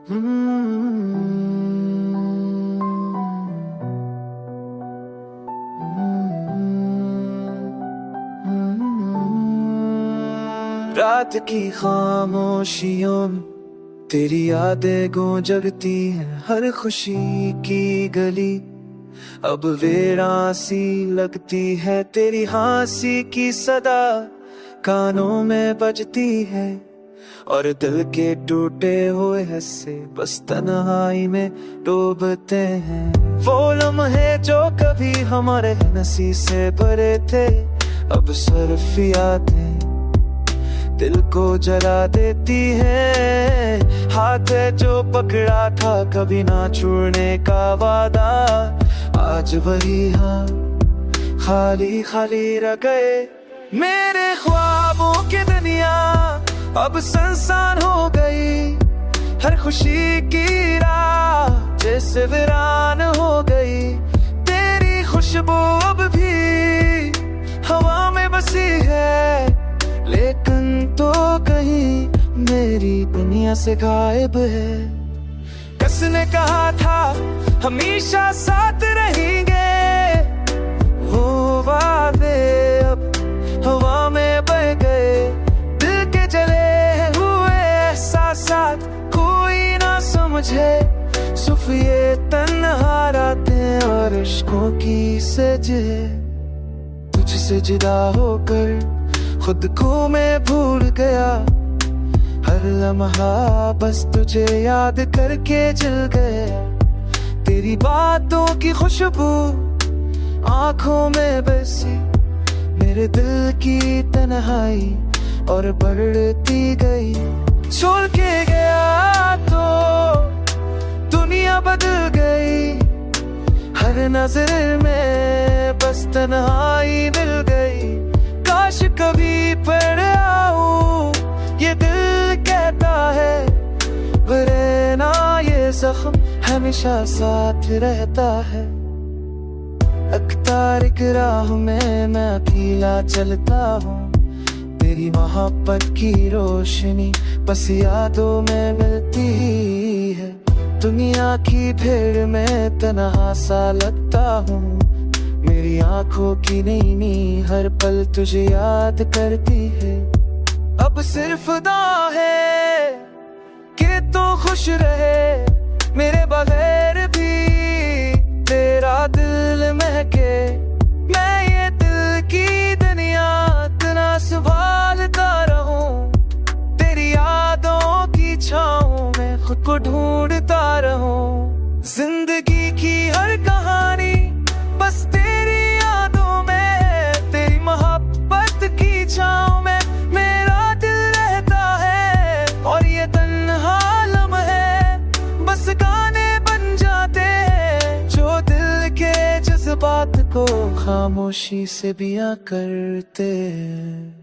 रात की खामोशियों में तेरी यादें गूंजती हैं, हर खुशी की गली अब वीरान सी लगती है। तेरी हंसी की सदा कानों में बजती है और दिल के टूटे हुए हिस्से बस तन्हाई में डूबते हैं। वो लम्हे जो कभी हमारे नसीब से भरे थे, अब सिर्फ यादें दिल को जला देती है। हाथ है जो पकड़ा था कभी ना छूने का वादा, आज वही हाँ खाली खाली रह गए। मेरे ख्वाबों की दुनिया अब सुनसान हो गई, हर खुशी की राह जैसे वीरान हो गई। तेरी खुशबू अब भी हवा में बसी है, लेकिन तो कहीं मेरी दुनिया से गायब है। किसने कहा था हमेशा साथ रहेंगे, वो वादे अब हवा में बह गए। दिल के जले हुए एहसासात कोई ना समझे, सिर्फ ये तन्हा रातें और इश्कों की सजे। तुझसे जुदा होकर खुद को मैं भूल गया, हर लम्हा बस तुझे याद करके जल गया। तेरी बातों की खुशबू आंखों में बसी, मेरे दिल की तन्हाई और बढ़ती गई। छोड़ के गया तो दुनिया बदल गई, हर नजर में बस तन्हाई मिल गई। काश कभी पढ़ आऊं ये दिल कहता है, वरना ना ये जख्म हमेशा साथ रहता है। अख्तार की राह में मैं अकेला चलता हूँ, तेरी मोहब्बत की रोशनी बस यादों में मिलती है। दुनिया की भीड़ में तन्हा सा लगता हूँ, मेरी आंखों की नीनी हर पल तुझे याद करती है। अब सिर्फ दुआ है कि तू खुश रहे, मेरे बगैर भी तेरा दिल महके। मैं ये दिल की दुनिया इतना संभालता रहूं, तेरी यादों की छाँव में खुद को ढूंढता रहूं। जिंदगी की हर कहानी बस तेरी यादों में, तेरी मोहब्बत की छाँव में मेरा दिल रहता है। और ये तन्हा लम्हे बस गाने बन जाते हैं, जो दिल के जज्बात को खामोशी से बयां करते हैं।